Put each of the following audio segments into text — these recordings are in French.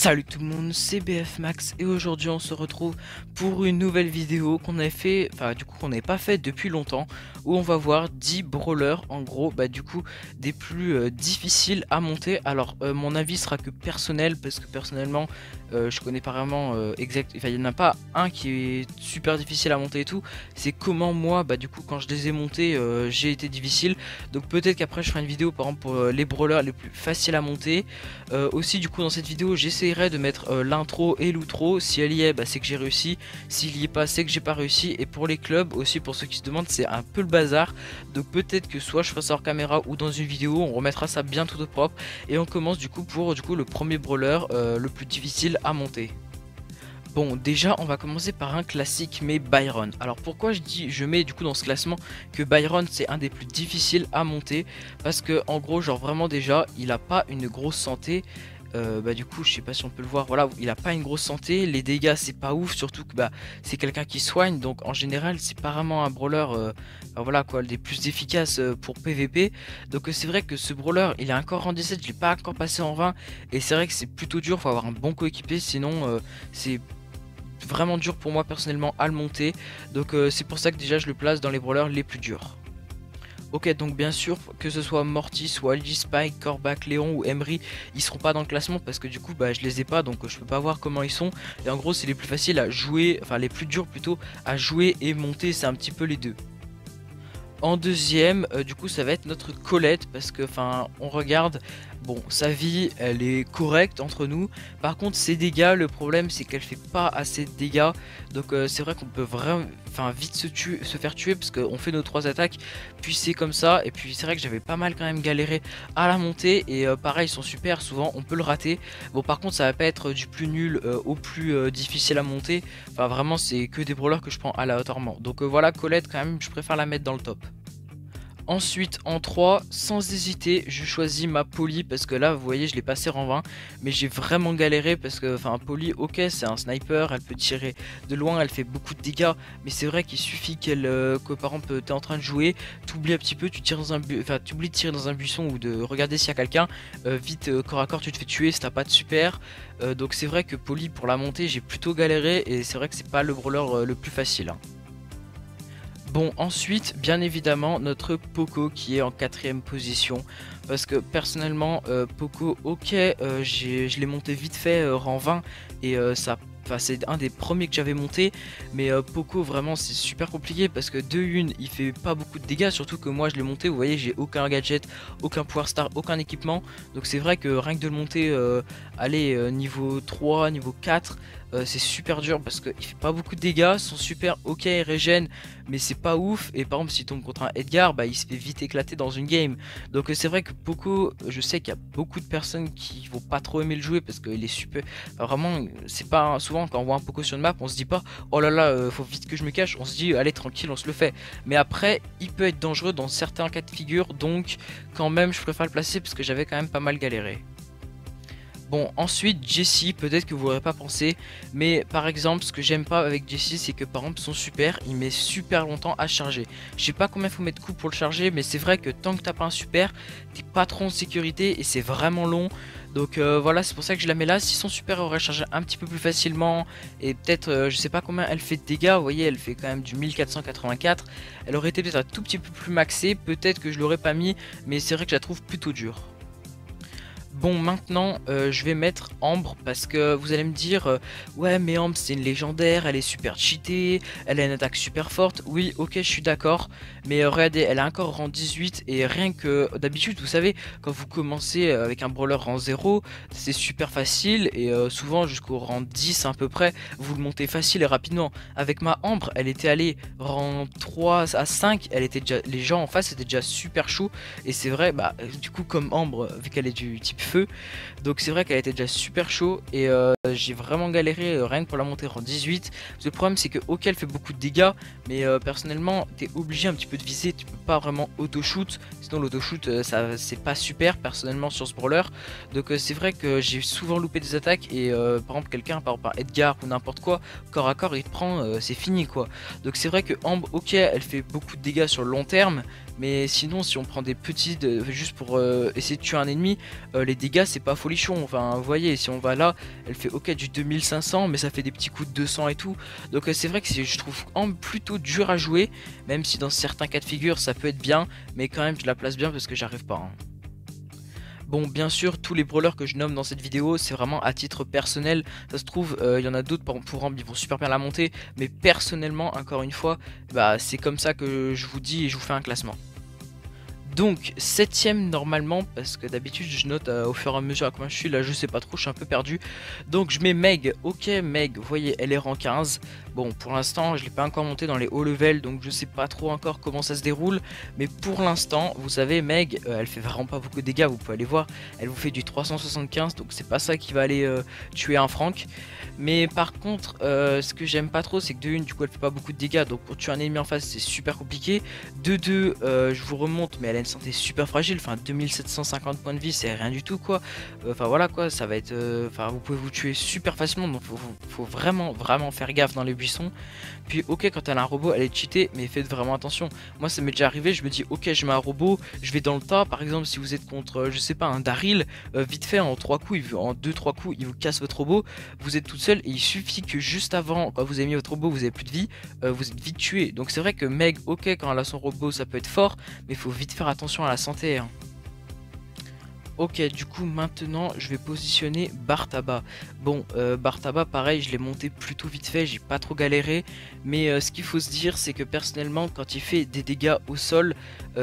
Salut tout le monde, c'est BF Max et aujourd'hui on se retrouve pour une nouvelle vidéo qu'on avait fait, qu'on n'avait pas fait depuis longtemps, où on va voir 10 brawlers en gros, du coup des plus difficiles à monter. Alors mon avis sera que personnel parce que personnellement je connais pas vraiment exact, il n'y en a pas un qui est super difficile à monter et tout, c'est comment moi du coup quand je les ai montés j'ai été difficile. Donc peut-être qu'après je ferai une vidéo par exemple pour les brawlers les plus faciles à monter. Aussi du coup dans cette vidéo j'essaierai de mettre l'intro et l'outro. Si elle y est c'est que j'ai réussi, s'il y est pas c'est que j'ai pas réussi. Et pour les clubs aussi, pour ceux qui se demandent, c'est un peu le bazar. Donc peut-être que soit je ferai ça hors caméra ou dans une vidéo, on remettra ça bien tout au propre. Et on commence du coup pour le premier brawler le plus difficile à monter. Bon, déjà on va commencer par un classique, mais Byron. Alors pourquoi je mets du coup dans ce classement que Byron c'est un des plus difficiles à monter? Parce que en gros genre vraiment déjà il a pas une grosse santé. Du coup je sais pas si on peut le voir, voilà, il a pas une grosse santé, les dégâts c'est pas ouf, surtout que c'est quelqu'un qui soigne, donc en général c'est pas vraiment un brawler voilà quoi, des plus efficaces pour PVP. Donc c'est vrai que ce brawler il est encore en 17, je l'ai pas encore passé en 20, et c'est vrai que c'est plutôt dur, faut avoir un bon coéquipier, sinon c'est vraiment dur pour moi personnellement à le monter. Donc c'est pour ça que déjà je le place dans les brawlers les plus durs. Ok, donc bien sûr que ce soit Mortis ou Algie, Spike, Corbac, Léon ou Emery, ils seront pas dans le classement parce que du coup je les ai pas, donc je peux pas voir comment ils sont. Et en gros c'est les plus faciles à jouer, enfin les plus durs plutôt à jouer et monter, c'est un petit peu les deux. En deuxième, du coup, ça va être notre Colette parce que, on regarde, bon, sa vie, elle est correcte entre nous. Par contre, ses dégâts, le problème, c'est qu'elle fait pas assez de dégâts. Donc, c'est vrai qu'on peut vraiment, vite se faire tuer parce qu'on fait nos 3 attaques, puis c'est comme ça. Et puis, c'est vrai que j'avais pas mal quand même galéré à la monter. Et pareil, ils sont super. Souvent, on peut le rater. Bon, par contre, ça va pas être du plus nul au plus difficile à monter. Enfin, vraiment, c'est que des brawlers que je prends à la hauteur. Donc, voilà, Colette, quand même, je préfère la mettre dans le top. Ensuite en 3, sans hésiter, je choisis ma Polly parce que là vous voyez je l'ai passé en 20, mais j'ai vraiment galéré parce que Polly, ok, c'est un sniper, elle peut tirer de loin, elle fait beaucoup de dégâts, mais c'est vrai qu'il suffit que par exemple t'es en train de jouer, t'oublies un petit peu, tu tires dans un t'oublies de tirer dans un buisson ou de regarder s'il y a quelqu'un, vite corps à corps tu te fais tuer si t'as pas de super. Donc c'est vrai que Polly pour la montée j'ai plutôt galéré et c'est vrai que c'est pas le brawler le plus facile, hein. Bon, ensuite, bien évidemment, notre Poco qui est en 4ème position. Parce que personnellement, Poco, ok, je l'ai monté vite fait rang 20 et c'est un des premiers que j'avais monté, mais Poco vraiment c'est super compliqué parce que de une il fait pas beaucoup de dégâts, surtout que moi je l'ai monté, vous voyez j'ai aucun gadget, aucun pouvoir star, aucun équipement, donc c'est vrai que rien que de le monter, niveau 3, niveau 4, c'est super dur parce qu'il fait pas beaucoup de dégâts, son super ok il régène mais c'est pas ouf, et par exemple s'il tombe contre un Edgar il se fait vite éclater dans une game. Donc c'est vrai que Poco, je sais qu'il y a beaucoup de personnes qui vont pas trop aimer le jouer parce qu'il est super, vraiment c'est pas souvent quand on voit un Poco sur une map on se dit pas oh là là faut vite que je me cache, on se dit allez tranquille on se le fait, mais après il peut être dangereux dans certains cas de figure, donc quand même je préfère le placer parce que j'avais quand même pas mal galéré. Bon, ensuite Jessie, peut-être que vous n'aurez pas pensé, mais par exemple ce que j'aime pas avec Jessie c'est que par exemple son super il met super longtemps à charger. Je sais pas combien il faut mettre de coups pour le charger, mais c'est vrai que tant que t'as pas un super t'es pas trop en sécurité et c'est vraiment long. Donc voilà, c'est pour ça que je la mets là. Si son super aurait chargé un petit peu plus facilement et peut-être je sais pas combien elle fait de dégâts, vous voyez elle fait quand même du 1484, elle aurait été peut-être un tout petit peu plus maxée, peut-être que je l'aurais pas mis, mais c'est vrai que je la trouve plutôt dure. Bon, maintenant je vais mettre Ambre parce que vous allez me dire ouais mais Ambre c'est une légendaire, elle est super cheatée, elle a une attaque super forte. Oui ok je suis d'accord, mais regardez elle a encore rang 18 et rien que d'habitude vous savez quand vous commencez avec un brawler rang 0 c'est super facile et souvent jusqu'au rang 10 à peu près vous le montez facile et rapidement. Avec ma Ambre elle était allée rang 3 à 5, elle était déjà, les gens en face étaient déjà super chauds, et c'est vrai du coup comme Ambre vu qu'elle est du type feu, donc c'est vrai qu'elle était déjà super chaud et j'ai vraiment galéré rien que pour la monter en 18. Le problème c'est que ok elle fait beaucoup de dégâts, mais personnellement t'es obligé un petit peu de viser, tu peux pas vraiment auto shoot, sinon l'auto shoot ça c'est pas super personnellement sur ce brawler. Donc c'est vrai que j'ai souvent loupé des attaques et par exemple quelqu'un, par exemple un Edgar ou n'importe quoi, corps à corps il te prend, c'est fini quoi. Donc c'est vrai que Ambre ok elle fait beaucoup de dégâts sur le long terme, mais sinon si on prend des petits juste pour essayer de tuer un ennemi, les dégâts c'est pas folichon, enfin vous voyez, si on va là, elle fait ok du 2500 mais ça fait des petits coups de 200 et tout, donc c'est vrai que je trouve plutôt dur à jouer, même si dans certains cas de figure ça peut être bien, mais quand même je la place bien parce que j'arrive pas, hein. Bon, bien sûr, tous les brawlers que je nomme dans cette vidéo, c'est vraiment à titre personnel. Ça se trouve, il y en a d'autres, par exemple pour Ramp, ils vont super bien la monter. Mais personnellement, encore une fois, bah, c'est comme ça que je vous dis et je vous fais un classement. Donc, septième normalement, parce que d'habitude je note au fur et à mesure à combien je suis, là je sais pas trop, je suis un peu perdu. Donc je mets Meg, ok Meg, vous voyez elle est rang 15. Bon pour l'instant je l'ai pas encore monté dans les hauts levels, donc je sais pas trop encore comment ça se déroule. Mais pour l'instant, vous savez Meg, elle fait vraiment pas beaucoup de dégâts, vous pouvez aller voir. Elle vous fait du 375, donc c'est pas ça qui va aller tuer un Frank. Mais par contre, ce que j'aime pas trop, c'est que de une, du coup elle fait pas beaucoup de dégâts, donc pour tuer un ennemi en face c'est super compliqué. De deux, je vous remonte, mais elle a une santé super fragile, enfin 2750 points de vie c'est rien du tout quoi. Enfin voilà quoi, ça va être, enfin vous pouvez vous tuer super facilement, donc faut vraiment faire gaffe dans les buissons. Puis ok, quand elle a un robot elle est cheatée, mais faites vraiment attention. Moi ça m'est déjà arrivé, je me dis ok je mets un robot, je vais dans le tas, par exemple si vous êtes contre, je sais pas, un Daryl, vite fait en 3 coups, en 2-3 coups il vous casse votre robot, vous êtes toute seule et il suffit que juste avant, quand vous avez mis votre robot, vous avez plus de vie, vous êtes vite tué. Donc c'est vrai que Meg, ok quand elle a son robot ça peut être fort, mais il faut vite faire attention à la santé, hein. Ok, du coup maintenant je vais positionner Bartaba. Bon, Bartaba pareil, je l'ai monté plutôt vite fait, j'ai pas trop galéré. Mais ce qu'il faut se dire, c'est que personnellement, quand il fait des dégâts au sol,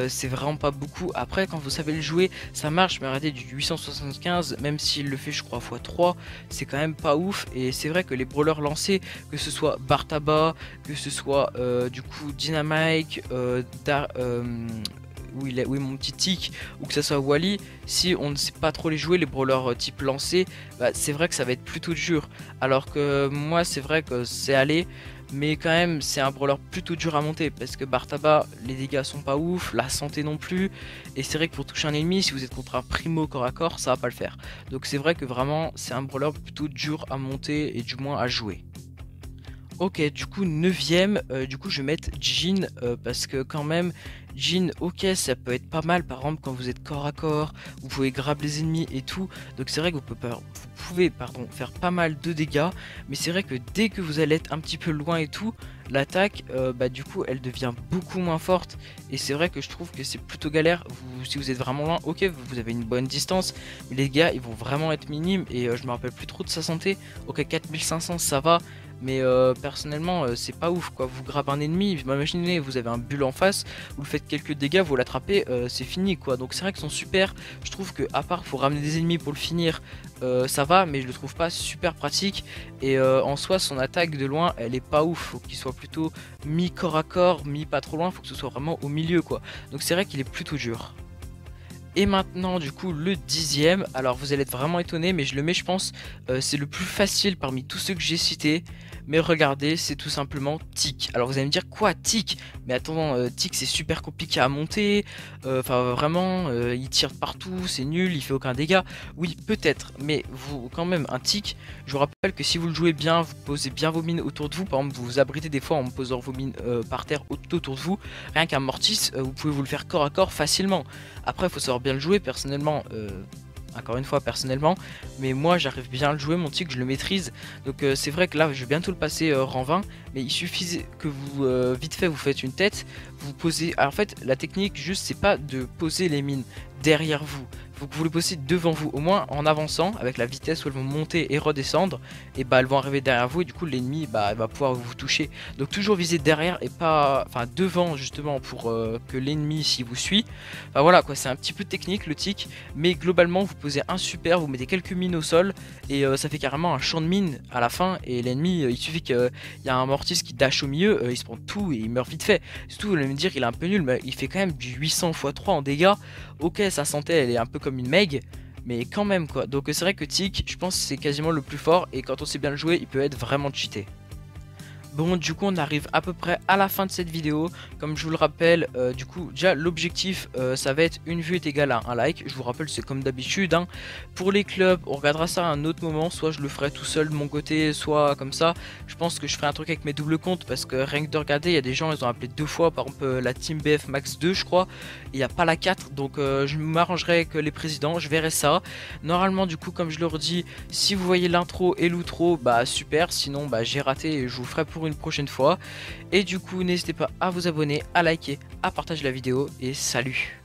c'est vraiment pas beaucoup. Après, quand vous savez le jouer, ça marche, mais arrêtez du 875, même s'il le fait, je crois, x3, c'est quand même pas ouf. Et c'est vrai que les brawlers lancés, que ce soit Bartaba, que ce soit du coup Dynamite, oui mon petit tic, ou que ça soit Wally, si on ne sait pas trop les jouer, les brawlers type lancé, bah, c'est vrai que ça va être plutôt dur. Alors que moi c'est vrai que c'est allé, mais quand même c'est un brawler plutôt dur à monter, parce que Bartaba, les dégâts sont pas ouf, la santé non plus, et c'est vrai que pour toucher un ennemi, si vous êtes contre un primo corps à corps, ça va pas le faire. Donc c'est vrai que vraiment c'est un brawler plutôt dur à monter, et du moins à jouer. Ok, du coup 9ème, du coup je vais mettre Jhin, parce que quand même Jhin, ok ça peut être pas mal, par exemple quand vous êtes corps à corps, vous pouvez grab les ennemis et tout, donc c'est vrai que vous pouvez faire pas mal de dégâts, mais c'est vrai que dès que vous allez être un petit peu loin et tout, l'attaque bah du coup elle devient beaucoup moins forte, et c'est vrai que je trouve que c'est plutôt galère. Si vous êtes vraiment loin, ok vous avez une bonne distance, mais les gars ils vont vraiment être minimes, et je me rappelle plus trop de sa santé. Ok 4500 ça va, mais personnellement c'est pas ouf quoi. Vous grabbez un ennemi, imaginez vous avez un bulle en face, vous le faites quelques dégâts, vous l'attrapez, c'est fini quoi. Donc c'est vrai qu'ils sont super, je trouve que à part pour ramener des ennemis pour le finir, ça va, mais je le trouve pas super pratique. Et en soi son attaque de loin elle est pas ouf, faut qu'il soit plutôt mi corps à corps, mi pas trop loin, faut que ce soit vraiment au milieu quoi. Donc c'est vrai qu'il est plutôt dur. Et maintenant du coup le 10ème, alors vous allez être vraiment étonné, mais je le mets je pense, c'est le plus facile parmi tous ceux que j'ai cités. Mais regardez, c'est tout simplement Tic. Alors vous allez me dire quoi Tic? Mais attends, Tic c'est super compliqué à monter, enfin vraiment il tire partout, c'est nul, il fait aucun dégât. Oui peut-être, mais vous quand même un Tic, je vous rappelle que si vous le jouez bien, vous posez bien vos mines autour de vous. Par exemple vous vous abritez des fois en posant vos mines par terre autour de vous. Rien qu'un Mortis, vous pouvez vous le faire corps à corps facilement. Après il faut savoir bien le jouer personnellement, encore une fois personnellement, mais moi j'arrive bien à le jouer, mon tic je le maîtrise. Donc c'est vrai que là je vais bientôt le passer rang 20, mais il suffit que vous vite fait vous faites une tête, vous posez, alors, en fait la technique juste c'est pas de poser les mines derrière vous, faut que vous les posez devant vous, au moins en avançant avec la vitesse où elles vont monter et redescendre, et bah elles vont arriver derrière vous, et du coup l'ennemi bah va pouvoir vous toucher. Donc toujours viser derrière et pas, enfin devant justement, pour que l'ennemi s'il vous suit. Enfin voilà quoi, c'est un petit peu technique le tic, mais globalement vous posez un super, vous mettez quelques mines au sol, et ça fait carrément un champ de mines à la fin, et l'ennemi il suffit qu'il y a un Mortis qui dash au milieu, il se prend tout et il meurt vite fait. Surtout vous allez me dire qu'il est un peu nul, mais il fait quand même du 800 x 3 en dégâts. Ok sa santé elle est un peu comme une Meg, mais quand même quoi. Donc c'est vrai que Tic, je pense que c'est quasiment le plus fort, et quand on sait bien le jouer il peut être vraiment cheaté. Bon, du coup, on arrive à peu près à la fin de cette vidéo. Comme je vous le rappelle, du coup, déjà l'objectif, ça va être une vue est égale à un like. Je vous rappelle, c'est comme d'habitude, hein. Pour les clubs, on regardera ça à un autre moment. Soit je le ferai tout seul de mon côté, soit comme ça. Je pense que je ferai un truc avec mes doubles comptes parce que rien que de regarder, il y a des gens, ils ont appelé 2 fois, par exemple la Team BF Max 2, je crois. Il n'y a pas la 4, donc je m'arrangerai avec les présidents, je verrai ça. Normalement, du coup, comme je leur dis, si vous voyez l'intro et l'outro, bah super. Sinon, bah j'ai raté et je vous ferai pour une prochaine fois. Et du coup, n'hésitez pas à vous abonner, à liker, à partager la vidéo et salut!